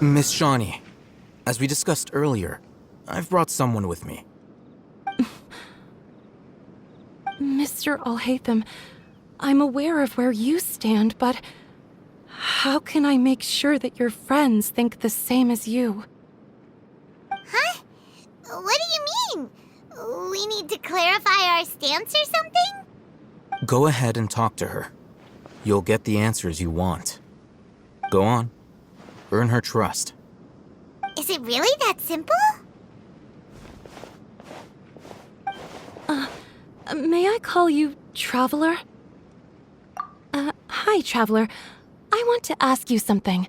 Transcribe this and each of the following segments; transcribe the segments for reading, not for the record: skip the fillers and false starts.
Miss Shawnee, as we discussed earlier, I've brought someone with me. Mr. Alhaitham, I'm aware of where you stand, but how can I make sure that your friends think the same as you? Huh? What do you mean? We need to clarify our stance or something? Go ahead and talk to her. You'll get the answers you want. Go on. Earn her trust. Is it really that simple? May I call you Traveler? Hi, Traveler. I want to ask you something.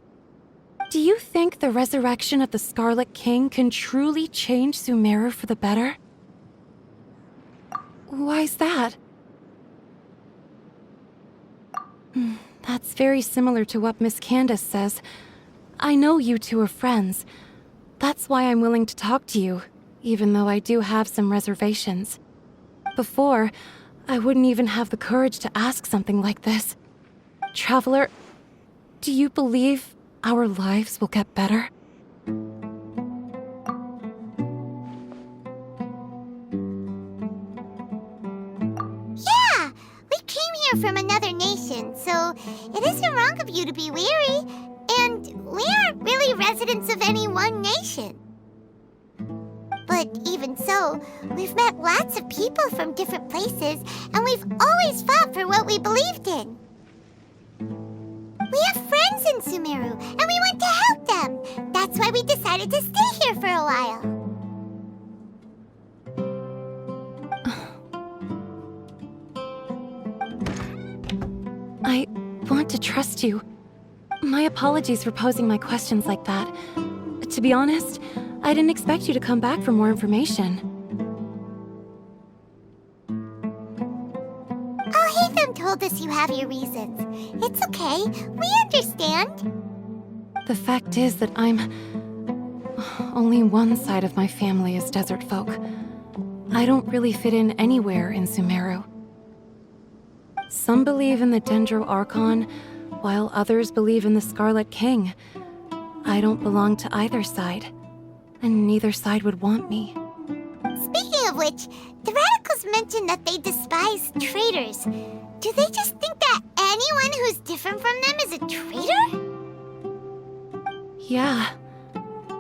Do you think the resurrection of the Scarlet King can truly change Sumeru for the better? Why's that? That's very similar to what Miss Candace says. I know you two are friends. That's why I'm willing to talk to you, even though I do have some reservations. Before, I wouldn't even have the courage to ask something like this. Traveler, do you believe our lives will get better? Yeah! We came here from another nation, so it isn't wrong of you to be weary. And we aren't really residents of any one nation. But even so, we've met lots of people from different places, and we've always fought for what we believed in. We have friends in Sumeru, and we want to help them. That's why we decided to stay here for a while. I want to trust you. My apologies for posing my questions like that. To be honest, I didn't expect you to come back for more information. Alhaitham told us you have your reasons. It's okay. We understand. The fact is that only one side of my family is desert folk. I don't really fit in anywhere in Sumeru. Some believe in the Dendro Archon, while others believe in the Scarlet King. I don't belong to either side, and neither side would want me. Speaking of which, the radicals mentioned that they despise traitors. Do they just think that anyone who's different from them is a traitor? Yeah.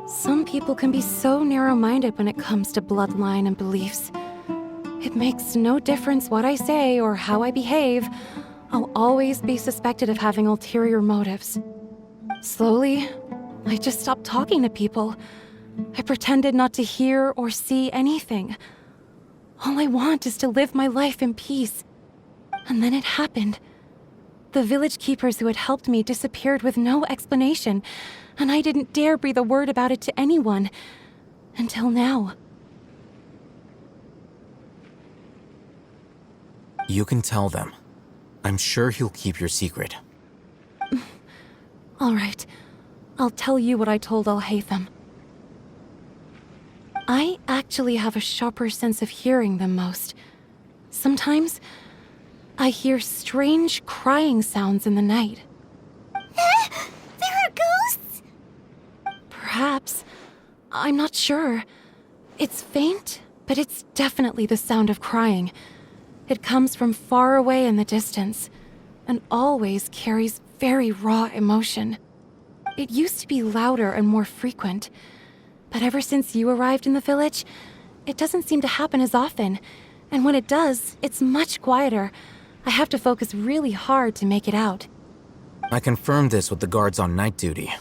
Some people can be so narrow-minded when it comes to bloodline and beliefs. It makes no difference what I say or how I behave. I'll always be suspected of having ulterior motives. Slowly, I just stopped talking to people. I pretended not to hear or see anything. All I want is to live my life in peace. And then it happened. The village keepers who had helped me disappeared with no explanation, and I didn't dare breathe a word about it to anyone. Until now. You can tell them. I'm sure he'll keep your secret. All right. I'll tell you what I told Alhaitham. I actually have a sharper sense of hearing than most. Sometimes, I hear strange crying sounds in the night. There are ghosts? Perhaps. I'm not sure. It's faint, but it's definitely the sound of crying. It comes from far away in the distance, and always carries very raw emotion. It used to be louder and more frequent, but ever since you arrived in the village, it doesn't seem to happen as often, and when it does, it's much quieter. I have to focus really hard to make it out. I confirmed this with the guards on night duty.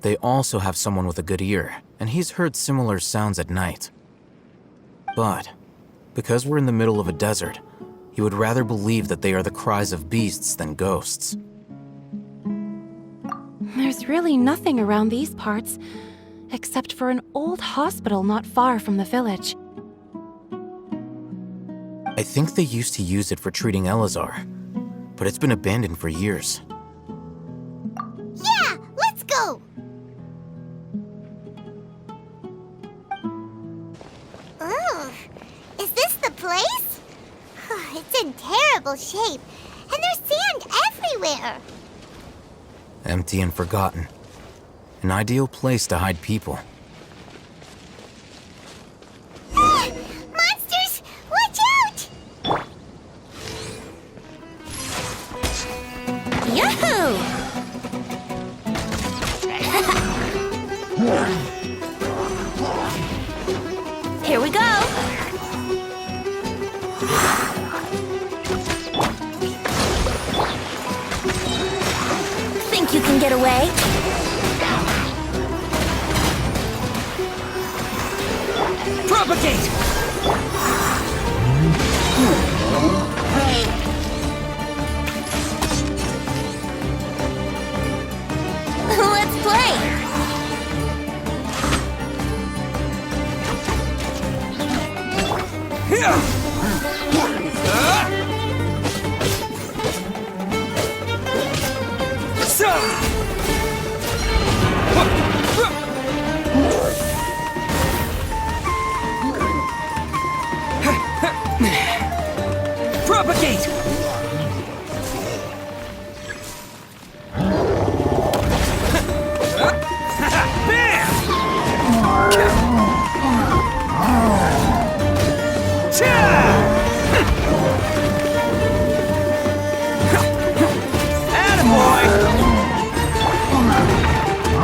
They also have someone with a good ear, and he's heard similar sounds at night. But because we're in the middle of a desert, he would rather believe that they are the cries of beasts than ghosts. There's really nothing around these parts, except for an old hospital not far from the village. I think they used to use it for treating Elazar, but it's been abandoned for years. Yeah, let's go! Ugh, is this the place? It's in terrible shape, and there's sand everywhere. Empty and forgotten. An ideal place to hide people. Monsters! Watch out! Yahoo! Here we go! Think you can get away? Propagate! Let's play! Propagate!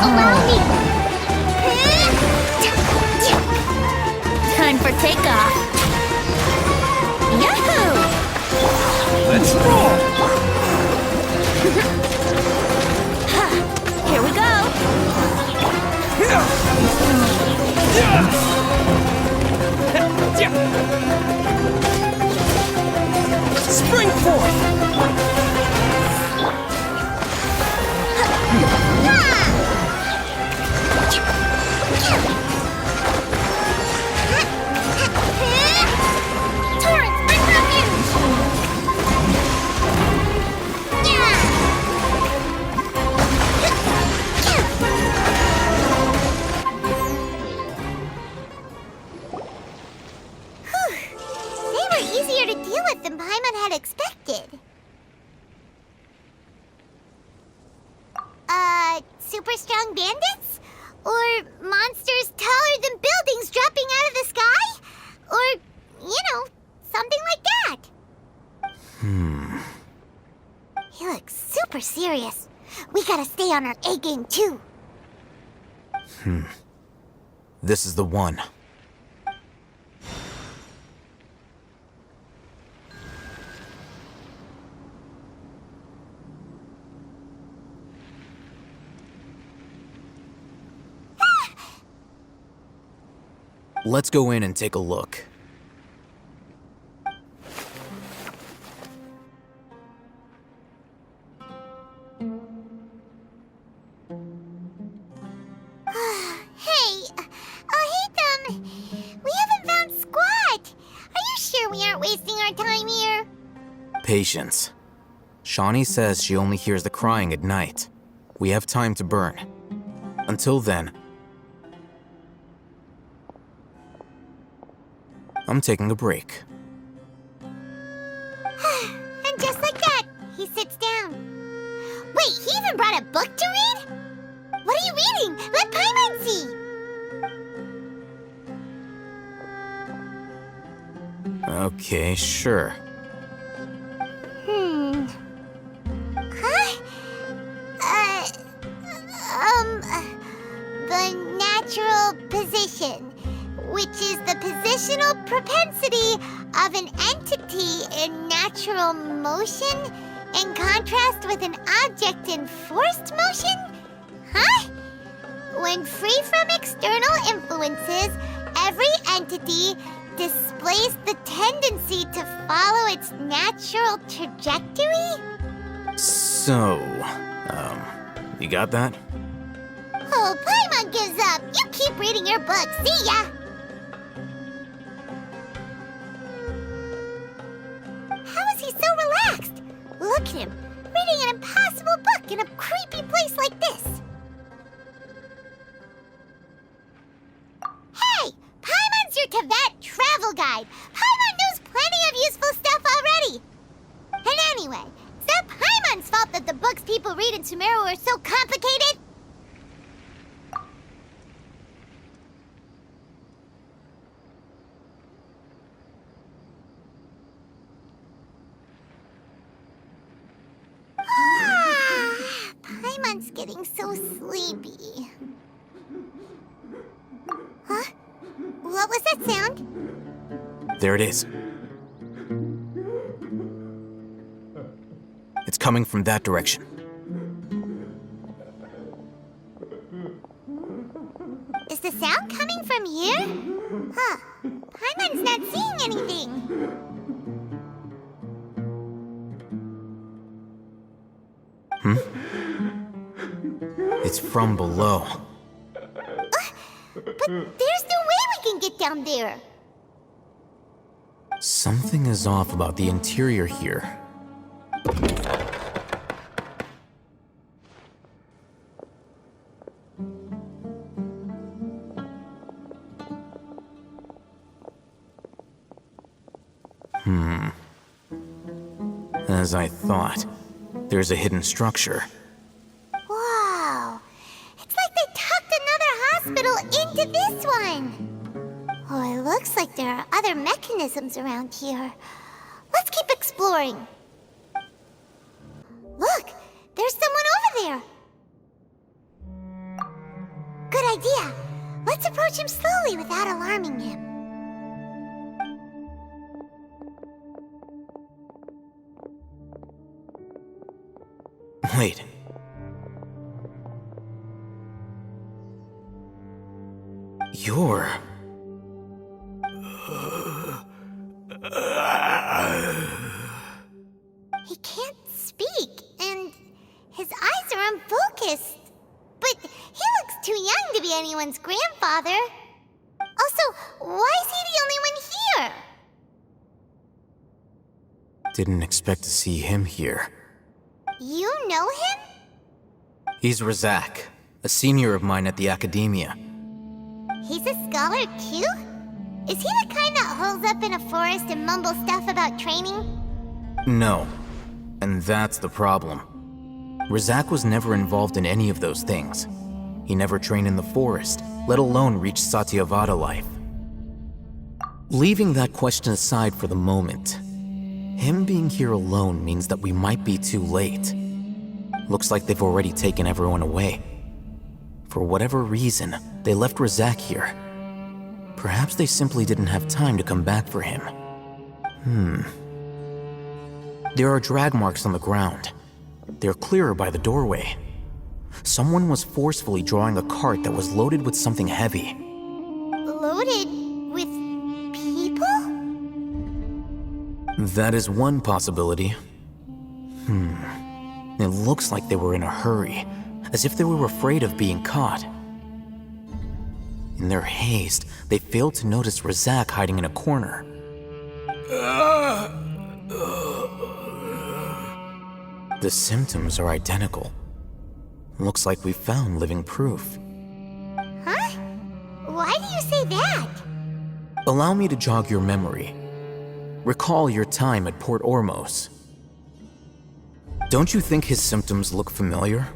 Allow me! Time for takeoff! Yahoo! Let's roll! Here we go! Spring forth! Torrent, bring refuge! They were easier to deal with than Paimon had expected. Super strong bandits? Or monsters taller than buildings dropping out of the sky? Or, something like that. He looks super serious. We gotta stay on our A game too. This is the one. Let's go in and take a look. Hey, we haven't found Squat. Are you sure we aren't wasting our time here? Patience. Shawnee says she only hears the crying at night. We have time to burn. Until then, I'm taking a break. And just like that, he sits down. Wait, he even brought a book to read? What are you reading? Let Paimon see! Okay, sure. Huh? The natural position, which is the positional propensity of an entity in natural motion in contrast with an object in forced motion? Huh? When free from external influences, every entity displays the tendency to follow its natural trajectory? So, you got that? Oh, Paimon gives up. You keep reading your book. See ya! How is he so relaxed? Look at him, reading an impossible book in a creepy place like this. Hey! Paimon's your Teyvat travel guide. Paimon knows plenty of useful stuff already. And anyway, is that Paimon's fault that the books people read in Sumeru are so complicated? getting so sleepy. Huh? What was that sound? There it is. It's coming from that direction. Is the sound coming from here? Huh. Paimon's not seeing anything. It's from below. But there's no way we can get down there. Something is off about the interior here. As I thought, there's a hidden structure. Wow. It's like they tucked another hospital into this one. Oh, it looks like there are other mechanisms around here. Let's keep exploring. Look, there's someone over there. Good idea. Let's approach him slowly without alarming him. Wait. You're... He can't speak, and his eyes are unfocused. But he looks too young to be anyone's grandfather. Also, why is he the only one here? Didn't expect to see him here. You know him? He's Razak, a senior of mine at the Academia. He's a scholar too? Is he the kind that holes up in a forest and mumbles stuff about training? No. And that's the problem. Razak was never involved in any of those things. He never trained in the forest, let alone reach Satyavada life. Leaving that question aside for the moment, him being here alone means that we might be too late. Looks like they've already taken everyone away. For whatever reason, they left Razak here. Perhaps they simply didn't have time to come back for him. There are drag marks on the ground. They're clearer by the doorway. Someone was forcefully drawing a cart that was loaded with something heavy. Loaded with people? That is one possibility. It looks like they were in a hurry, as if they were afraid of being caught. In their haste, they failed to notice Razak hiding in a corner. The symptoms are identical. Looks like we found living proof. Huh? Why do you say that? Allow me to jog your memory. Recall your time at Port Ormos. Don't you think his symptoms look familiar?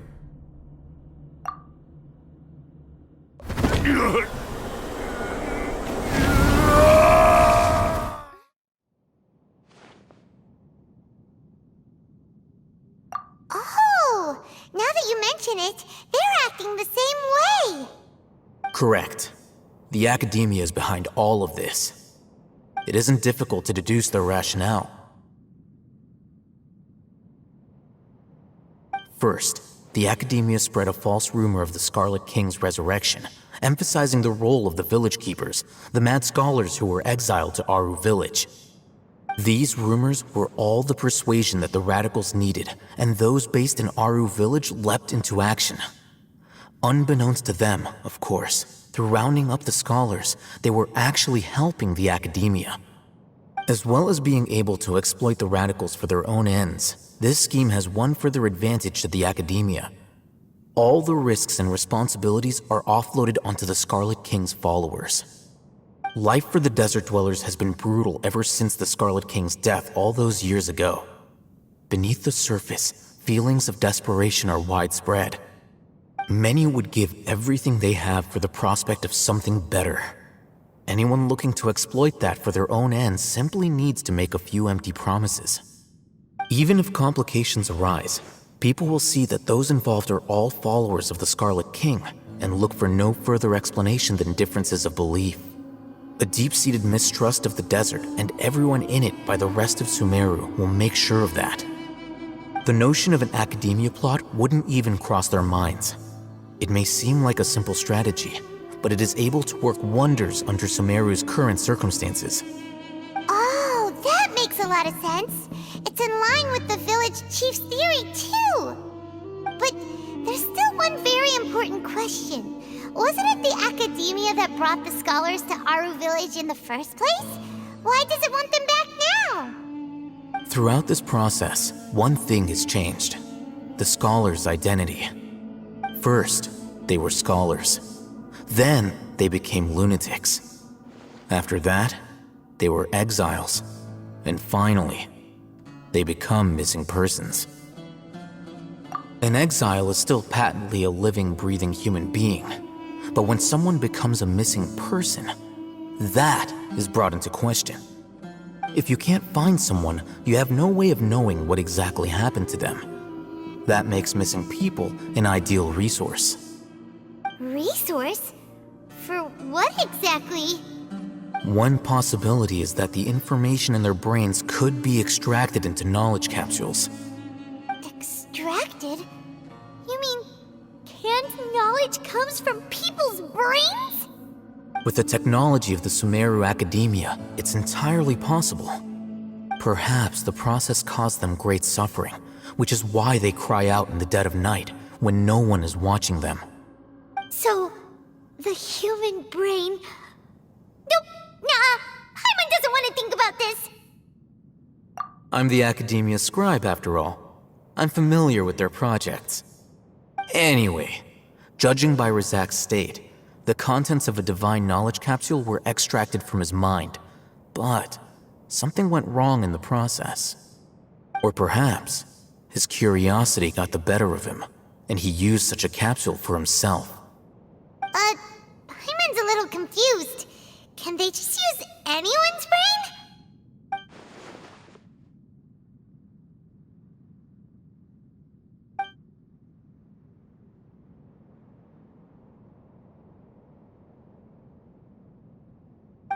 Oh, now that you mention it, they're acting the same way. Correct. The Academia is behind all of this. It isn't difficult to deduce their rationale. First, the Academia spread a false rumor of the Scarlet King's resurrection, emphasizing the role of the village keepers, the mad scholars who were exiled to Aru village. These rumors were all the persuasion that the radicals needed, and those based in Aru village leapt into action. Unbeknownst to them, of course, through rounding up the scholars, they were actually helping the Academia. As well as being able to exploit the radicals for their own ends, this scheme has one further advantage to the Academia. All the risks and responsibilities are offloaded onto the Scarlet King's followers. Life for the desert dwellers has been brutal ever since the Scarlet King's death all those years ago. Beneath the surface, feelings of desperation are widespread. Many would give everything they have for the prospect of something better. Anyone looking to exploit that for their own ends simply needs to make a few empty promises. Even if complications arise, people will see that those involved are all followers of the Scarlet King and look for no further explanation than differences of belief. A deep-seated mistrust of the desert and everyone in it by the rest of Sumeru will make sure of that. The notion of an academia plot wouldn't even cross their minds. It may seem like a simple strategy, but it is able to work wonders under Sumeru's current circumstances. Oh, that makes a lot of sense. It's in line with the village chief's theory, too. But there's still one very important question. Wasn't it the academia that brought the scholars to Aru village in the first place? Why does it want them back now? Throughout this process, one thing has changed: the scholars' identity. First, they were scholars. Then, they became lunatics. After that, they were exiles. And finally, they become missing persons. An exile is still patently a living, breathing human being. But when someone becomes a missing person, that is brought into question. If you can't find someone, you have no way of knowing what exactly happened to them. That makes missing people an ideal resource. Resource? For what exactly? One possibility is that the information in their brains could be extracted into knowledge capsules. Extracted? You mean canned knowledge comes from people's brains? With the technology of the Sumeru Academia, it's entirely possible. Perhaps the process caused them great suffering, which is why they cry out in the dead of night when no one is watching them. So, the human brain... Nope, nah, Paimon doesn't want to think about this. I'm the Academia scribe, after all. I'm familiar with their projects. Anyway, judging by Razak's state, the contents of a divine knowledge capsule were extracted from his mind, but something went wrong in the process. Or perhaps his curiosity got the better of him, and he used such a capsule for himself. Paimon's a little confused. Can they just use anyone's brain?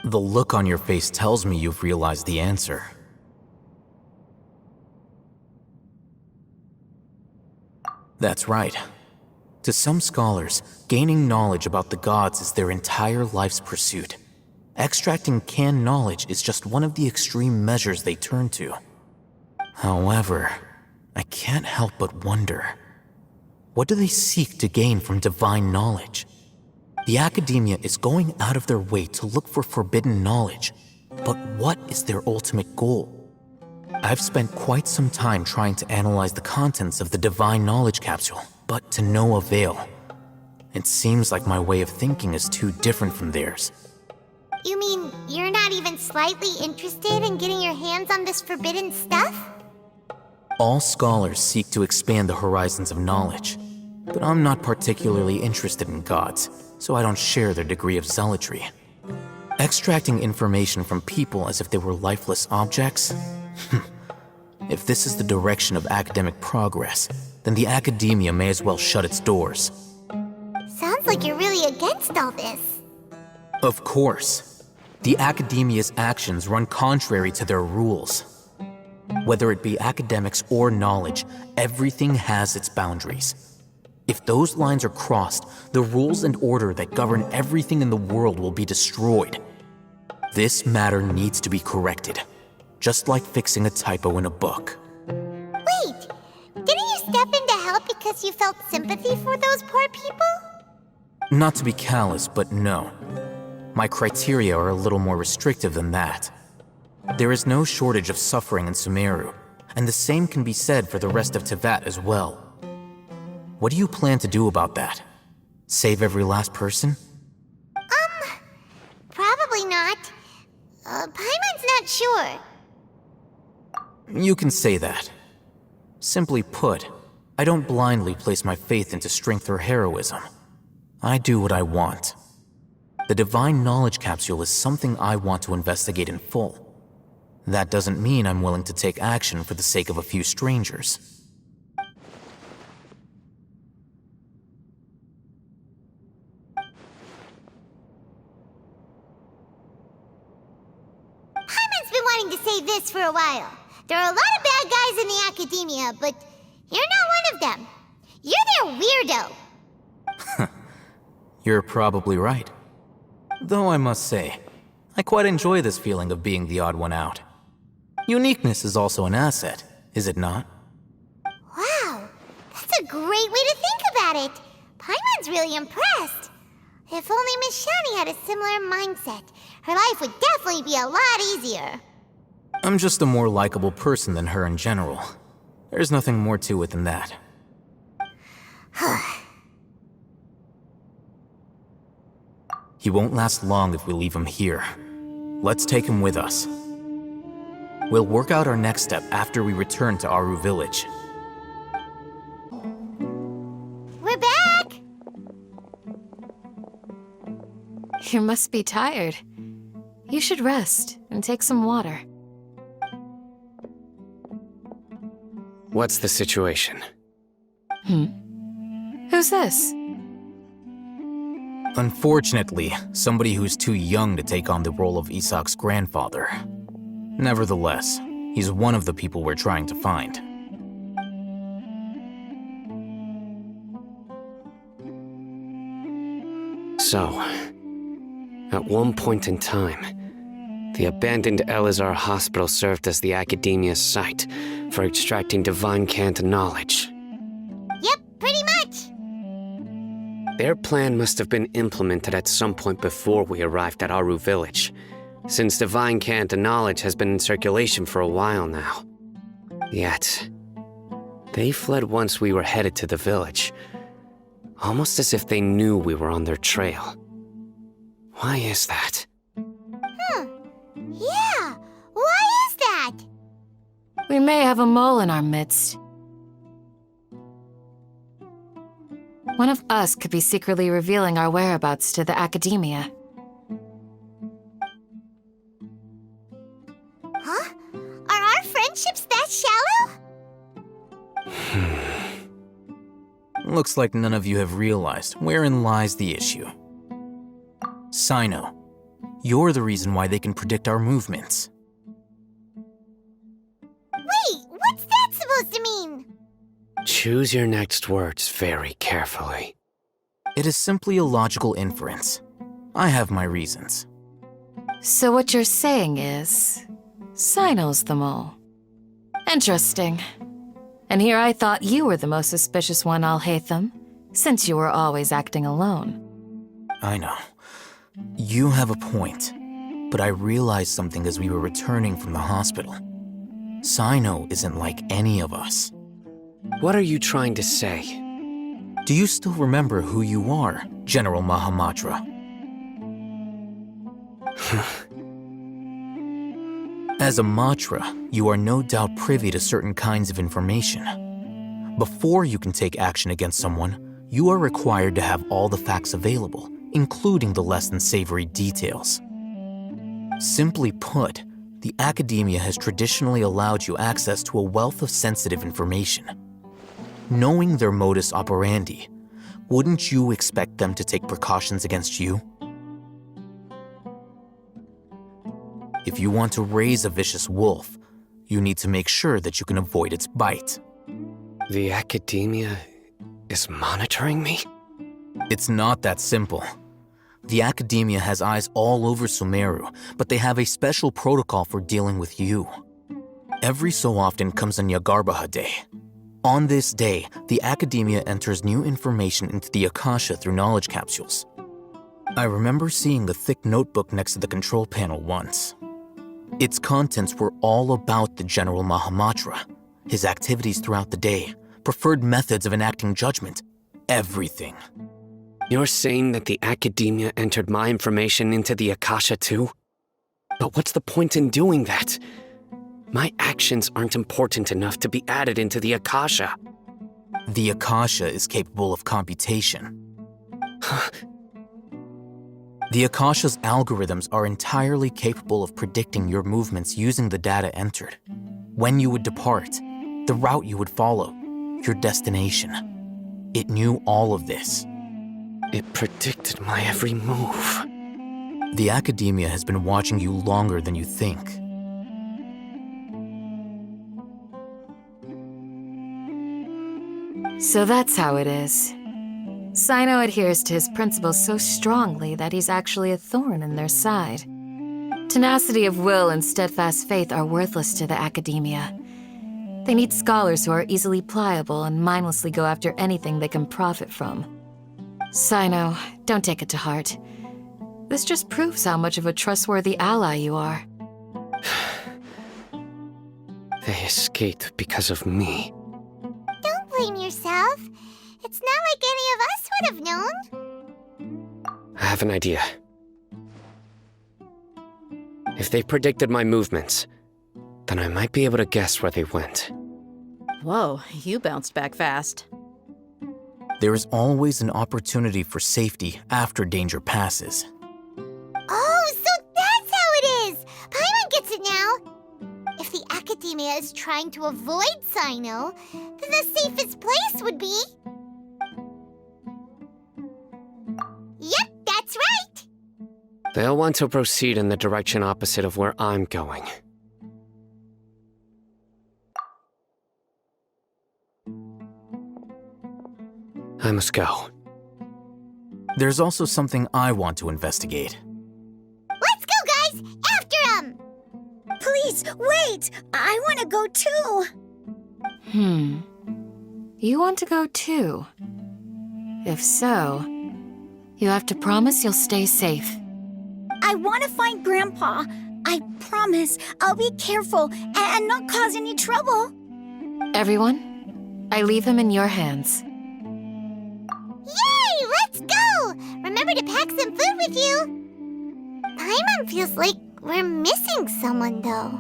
The look on your face tells me you've realized the answer. That's right. To some scholars, gaining knowledge about the gods is their entire life's pursuit. Extracting canned knowledge is just one of the extreme measures they turn to. However, I can't help but wonder, what do they seek to gain from divine knowledge? The Academia is going out of their way to look for forbidden knowledge, but what is their ultimate goal? I've spent quite some time trying to analyze the contents of the divine knowledge capsule, but to no avail. It seems like my way of thinking is too different from theirs. You mean you're not even slightly interested in getting your hands on this forbidden stuff? All scholars seek to expand the horizons of knowledge, but I'm not particularly interested in gods, so I don't share their degree of zealotry. Extracting information from people as if they were lifeless objects? If this is the direction of academic progress, then the Academia may as well shut its doors. Sounds like you're really against all this. Of course. The Academia's actions run contrary to their rules. Whether it be academics or knowledge, everything has its boundaries. If those lines are crossed, the rules and order that govern everything in the world will be destroyed. This matter needs to be corrected, just like fixing a typo in a book. Wait, didn't you step in to help because you felt sympathy for those poor people? Not to be callous, but no. My criteria are a little more restrictive than that. There is no shortage of suffering in Sumeru, and the same can be said for the rest of Teyvat as well. What do you plan to do about that? Save every last person? Probably not. Paimon's not sure. You can say that. Simply put, I don't blindly place my faith into strength or heroism. I do what I want. The divine knowledge capsule is something I want to investigate in full. That doesn't mean I'm willing to take action for the sake of a few strangers. wanting to say this for a while. There are a lot of bad guys in the academia, but you're not one of them. You're their weirdo. You're probably right. Though I must say, I quite enjoy this feeling of being the odd one out. Uniqueness is also an asset, is it not? Wow, that's a great way to think about it. Paimon's really impressed. If only Miss Shani had a similar mindset, her life would definitely be a lot easier. I'm just a more likable person than her in general. There's nothing more to it than that. He won't last long if we leave him here. Let's take him with us. We'll work out our next step after we return to Aru Village. We're back! You must be tired. You should rest and take some water. What's the situation? Who's this? Unfortunately, somebody who's too young to take on the role of Isak's grandfather. Nevertheless, he's one of the people we're trying to find. So, at one point in time, the abandoned Elazar Hospital served as the Academia's site for extracting divine cant knowledge. Yep, pretty much. Their plan must have been implemented at some point before we arrived at Aru Village, since divine cant knowledge has been in circulation for a while now. Yet, they fled once we were headed to the village, almost as if they knew we were on their trail. Why is that? Yeah, why is that? We may have a mole in our midst. One of us could be secretly revealing our whereabouts to the Academia. Huh? Are our friendships that shallow? Looks like none of you have realized wherein lies the issue. Sino, you're the reason why they can predict our movements. Wait, what's that supposed to mean? Choose your next words very carefully. It is simply a logical inference. I have my reasons. So what you're saying is, Sino's the mole. Interesting. And here I thought you were the most suspicious one, Al-Haytham, since you were always acting alone. I know. You have a point, but I realized something as we were returning from the hospital. Sino isn't like any of us. What are you trying to say? Do you still remember who you are, General Mahamatra? As a Matra, you are no doubt privy to certain kinds of information. Before you can take action against someone, you are required to have all the facts available, including the less than savory details. Simply put, the Academia has traditionally allowed you access to a wealth of sensitive information. Knowing their modus operandi, wouldn't you expect them to take precautions against you? If you want to raise a vicious wolf, you need to make sure that you can avoid its bite. The Academia is monitoring me? It's not that simple. The Academia has eyes all over Sumeru, but they have a special protocol for dealing with you. Every so often comes a Nyagarbaha Day. On this day, the Academia enters new information into the Akasha through knowledge capsules. I remember seeing a thick notebook next to the control panel once. Its contents were all about the General Mahamatra, his activities throughout the day, preferred methods of enacting judgment, everything. You're saying that the Academia entered my information into the Akasha too? But what's the point in doing that? My actions aren't important enough to be added into the Akasha. The Akasha is capable of computation. The Akasha's algorithms are entirely capable of predicting your movements using the data entered. When you would depart, the route you would follow, your destination. It knew all of this. It predicted my every move. The Academia has been watching you longer than you think. So that's how it is. Sino adheres to his principles so strongly that he's actually a thorn in their side. Tenacity of will and steadfast faith are worthless to the academia. They need scholars who are easily pliable and mindlessly go after anything they can profit from. Sino, don't take it to heart. This just proves how much of a trustworthy ally you are. They escaped because of me. Don't blame yourself. It's not like any of us would have known. I have an idea. If they predicted my movements, then I might be able to guess where they went. Whoa, you bounced back fast. There is always an opportunity for safety after danger passes. Oh, so that's how it is! Paimon gets it now! If the Academia is trying to avoid Sino, then the safest place would be... Yep, that's right! They'll want to proceed in the direction opposite of where I'm going. I must go. There's also something I want to investigate. Let's go, guys! After him! Please, wait! I want to go too! You want to go too? If so, you have to promise you'll stay safe. I want to find Grandpa. I promise I'll be careful and not cause any trouble. Everyone, I leave him in your hands. Yay! Let's go! Remember to pack some food with you. Paimon feels like we're missing someone, though.